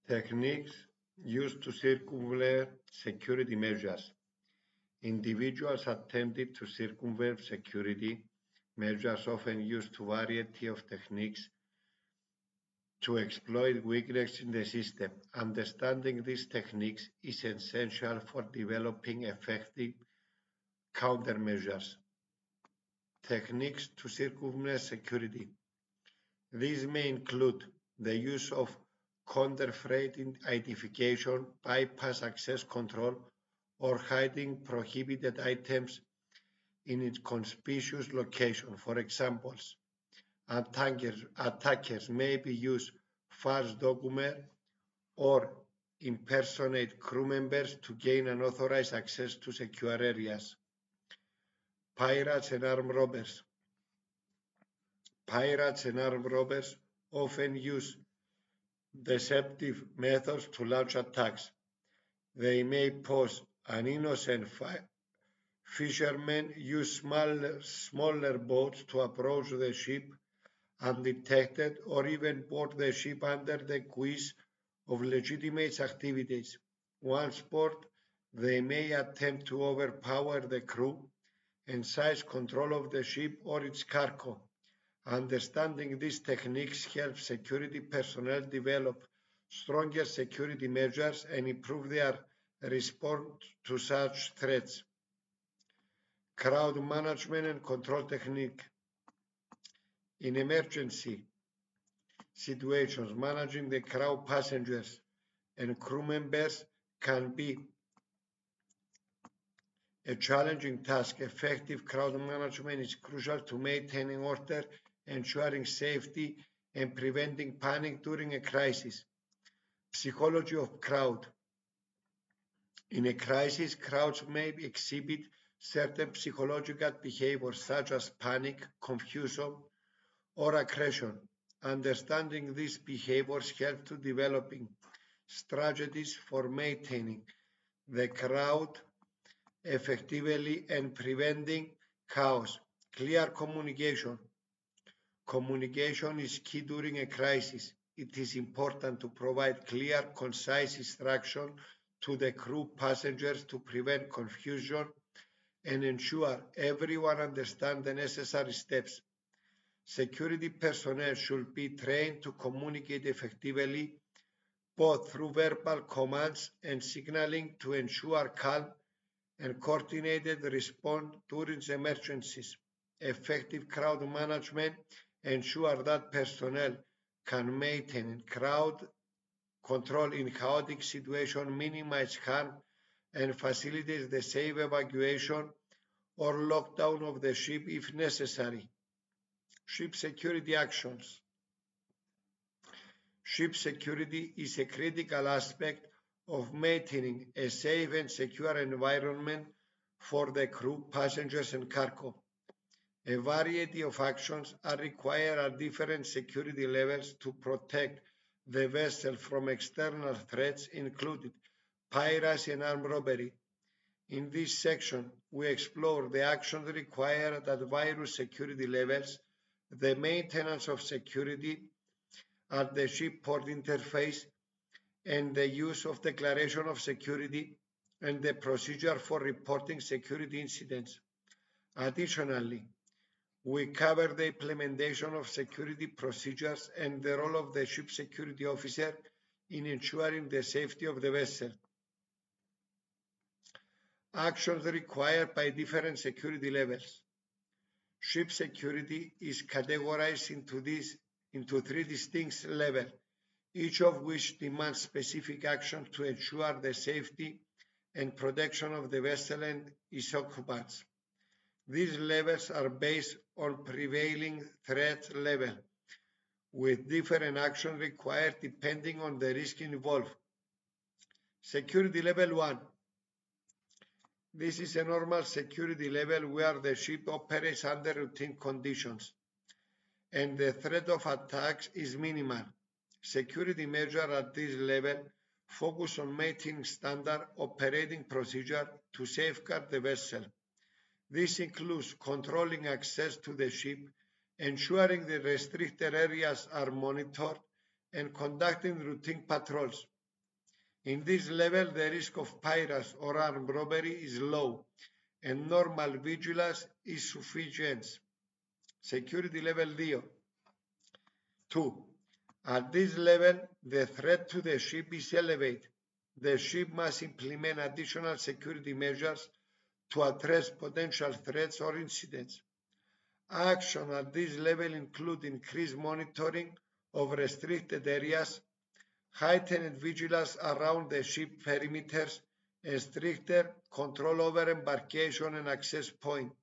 Techniques used to circumvent security measures. Individuals attempted to circumvent security measures often used a variety of techniques to exploit weaknesses in the system. Understanding these techniques is essential for developing effective countermeasures. Techniques to circumvent security. These may include the use of counterfeit identification, bypass access control, or hiding prohibited items in its conspicuous location. For example, attackers may use false documents or impersonate crew members to gain unauthorized access to secure areas. Pirates and armed robbers. Pirates and armed robbers often use deceptive methods to launch attacks. They may pose an innocent fishermen use smaller boats to approach the ship undetected or even board the ship under the guise of legitimate activities. Once aboard, they may attempt to overpower the crew and seize control of the ship or its cargo. Understanding these techniques helps security personnel develop stronger security measures and improve their response to such threats. Crowd management and control technique. In emergency situations, managing the crowd passengers and crew members can be a challenging task. Effective crowd management is crucial to maintaining order, ensuring safety, and preventing panic during a crisis. Psychology of crowd. In a crisis, crowds may exhibit certain psychological behaviors such as panic, confusion, or aggression. Understanding these behaviors helps to developing strategies for maintaining the crowd effectively and preventing chaos. Clear communication. Communication is key during a crisis. It is important to provide clear, concise instruction to the crew passengers to prevent confusion and ensure everyone understands the necessary steps. Security personnel should be trained to communicate effectively, both through verbal commands and signaling to ensure calm and coordinated response during emergencies. Effective crowd management ensures that personnel can maintain crowd control in chaotic situations, minimize harm, and facilitate the safe evacuation or lockdown of the ship if necessary. Ship security actions. Ship security is a critical aspect of maintaining a safe and secure environment for the crew, passengers, and cargo. A variety of actions are required at different security levels to protect the vessel from external threats, including piracy and armed robbery. In this section, we explore the actions required at various security levels, the maintenance of security at the ship port interface, and the use of declaration of security and the procedure for reporting security incidents. Additionally, we cover the implementation of security procedures and the role of the ship security officer in ensuring the safety of the vessel. Actions required by different security levels. Ship security is categorized into three distinct levels, each of which demands specific action to ensure the safety and protection of the vessel and its occupants. These levels are based on prevailing threat level, with different actions required depending on the risk involved. Security level 1. This is a normal security level where the ship operates under routine conditions and the threat of attacks is minimal. Security measures at this level focus on maintaining standard operating procedure to safeguard the vessel. This includes controlling access to the ship, ensuring the restricted areas are monitored, and conducting routine patrols. In this level, the risk of piracy or armed robbery is low, and normal vigilance is sufficient. Security level 2. At this level, the threat to the ship is elevated. The ship must implement additional security measures to address potential threats or incidents. Action at this level include increased monitoring of restricted areas, heightened vigilance around the ship perimeters, and stricter control over embarkation and access points.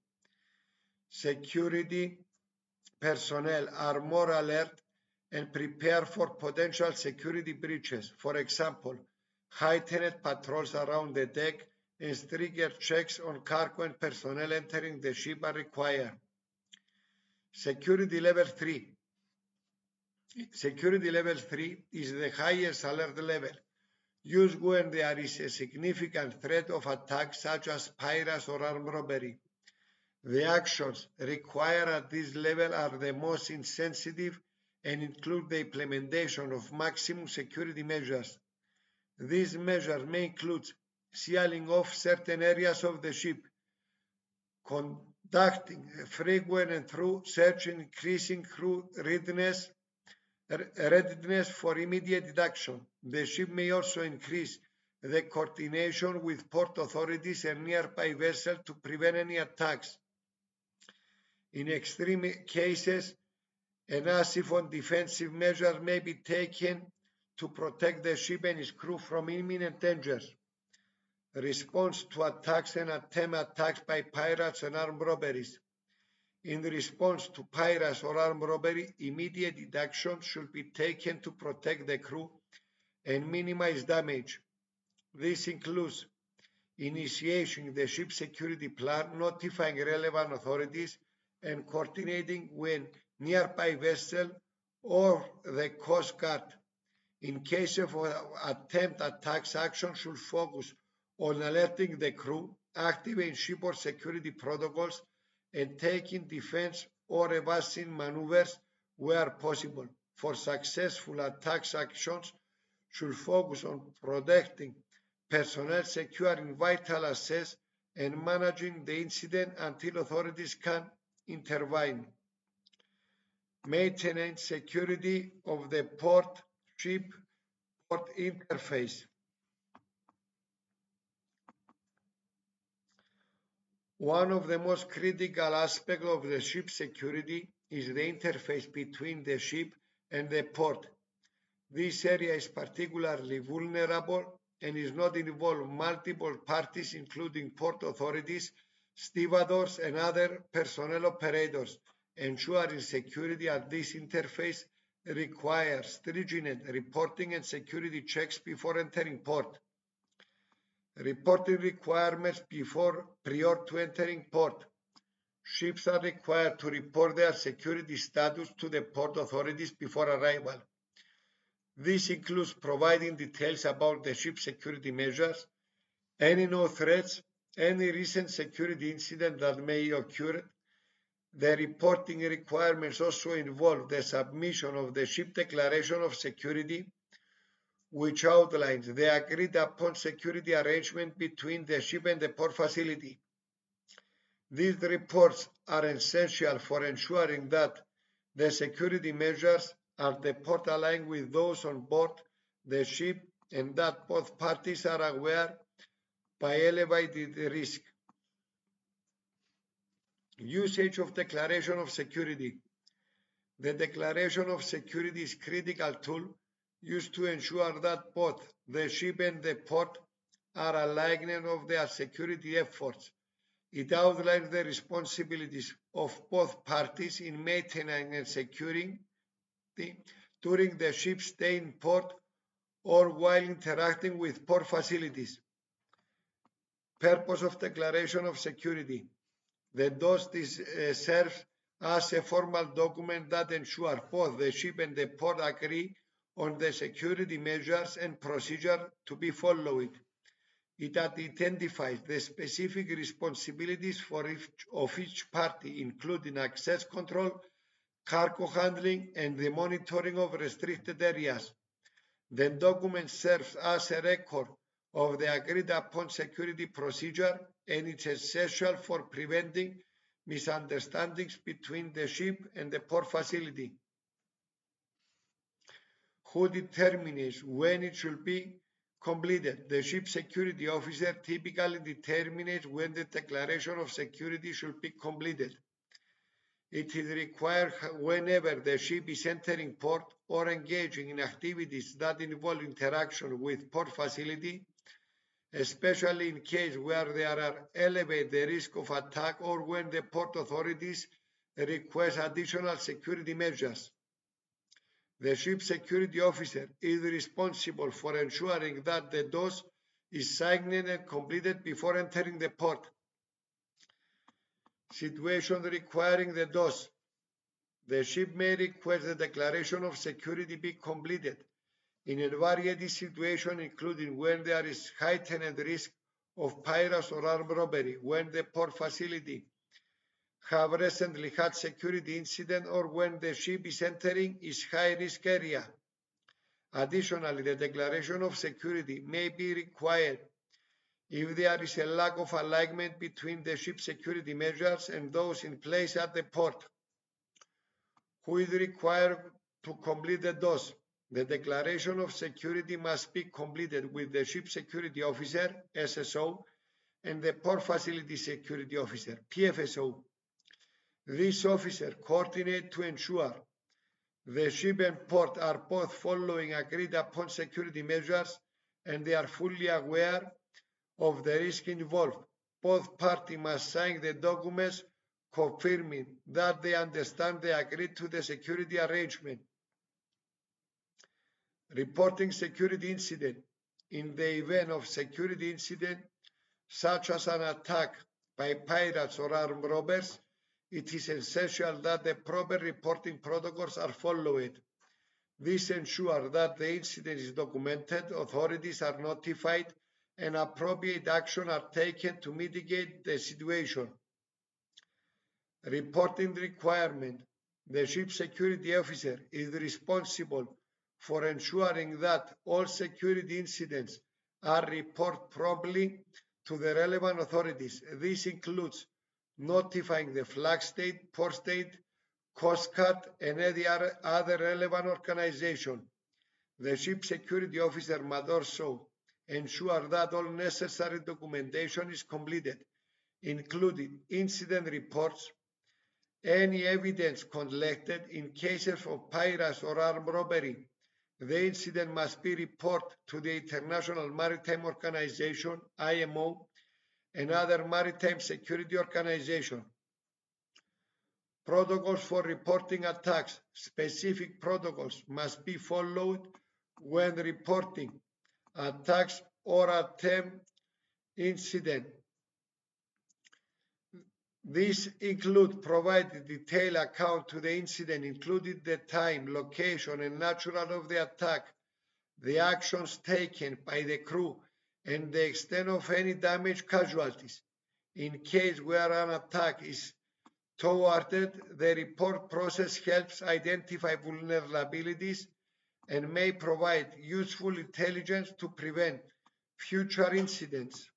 Security personnel are more alert and prepare for potential security breaches. For example, heightened patrols around the deck and stricter checks on cargo and personnel entering the ship are required. Security level 3. Security level 3 is the highest alert level, used when there is a significant threat of attack such as piracy or armed robbery. The actions required at this level are the most insensitive and include the implementation of maximum security measures. These measures may include sealing off certain areas of the ship, conducting frequent and thorough search, increasing crew readiness for immediate action. The ship may also increase the coordination with port authorities and nearby vessels to prevent any attacks. In extreme cases, an asif defensive measure may be taken to protect the ship and its crew from imminent dangers. Response to attacks and attempt attacks by pirates and armed robberies. In response to piracy or armed robbery, immediate action should be taken to protect the crew and minimize damage. This includes initiating the ship security plan, notifying relevant authorities, and coordinating with nearby vessel or the Coast Guard. In case of attempt attacks, action should focus on alerting the crew, activating shipboard security protocols, and taking defense or evasive maneuvers where possible. For successful attacks, actions should focus on protecting personnel, securing vital assets, and managing the incident until authorities can intervene. Maintaining security of the ship-port interface. One of the most critical aspects of the ship security is the interface between the ship and the port. This area is particularly vulnerable and is not involve multiple parties including port authorities, stevedores, and other personnel operators. Ensuring security at this interface requires stringent reporting and security checks before entering port. Reporting requirements prior to entering port. Ships are required to report their security status to the port authorities before arrival. This includes providing details about the ship's security measures, any known threats, any recent security incident that may occur. The reporting requirements also involve the submission of the ship declaration of security, which outlines the agreed upon security arrangement between the ship and the port facility. These reports are essential for ensuring that the security measures at the port align with those on board the ship and that both parties are aware by elevated risk. Usage of Declaration of Security. The Declaration of Security is a critical tool used to ensure that both the ship and the port are aligned of their security efforts. It outlines the responsibilities of both parties in maintaining and securing during the ship's stay in port or while interacting with port facilities. Purpose of Declaration of Security. The DOST serves as a formal document that ensures both the ship and the port agree on the security measures and procedure to be followed. It identifies the specific responsibilities of each party, including access control, cargo handling, and the monitoring of restricted areas. The document serves as a record of the agreed upon security procedure and it's essential for preventing misunderstandings between the ship and the port facility. Who determines when it should be completed? The ship security officer typically determines when the declaration of security should be completed. It is required whenever the ship is entering port or engaging in activities that involve interaction with port facility, especially in case where there are elevate the risk of attack or when the port authorities request additional security measures. The ship security officer is responsible for ensuring that the DOS is signed and completed before entering the port. Situation requiring the DOS. The ship may request the declaration of security be completed in a variety of situations, including when there is heightened risk of piracy or armed robbery, when the port facility have recently had security incident, or when the ship is entering its high-risk area. Additionally, the declaration of security may be required if there is a lack of alignment between the ship security measures and those in place at the port. Who is required to complete the DOS? The declaration of security must be completed with the ship security officer, SSO, and the port facility security officer, PFSO. These officers coordinate to ensure the ship and port are both following agreed upon security measures and they are fully aware of the risk involved. Both parties must sign the documents confirming that they understand they agreed to the security arrangement. Reporting security incident. In the event of security incident, such as an attack by pirates or armed robbers, it is essential that the proper reporting protocols are followed. This ensures that the incident is documented, authorities are notified, and appropriate action are taken to mitigate the situation. Reporting requirement. The ship security officer is responsible for ensuring that all security incidents are reported promptly to the relevant authorities. This includes notifying the flag state, port state, Coast Guard, and any other relevant organization. The ship security officer must also ensure that all necessary documentation is completed, including incident reports, any evidence collected in cases of piracy or armed robbery. The incident must be reported to the International Maritime Organization, IMO, and other maritime security organizations. Protocols for reporting attacks. Specific protocols must be followed when reporting attacks or attempt incident. These include providing detailed account to the incident, including the time, location, and nature of the attack, the actions taken by the crew, and the extent of any damage casualties. In case where an attack is thwarted, the report process helps identify vulnerabilities and may provide useful intelligence to prevent future incidents.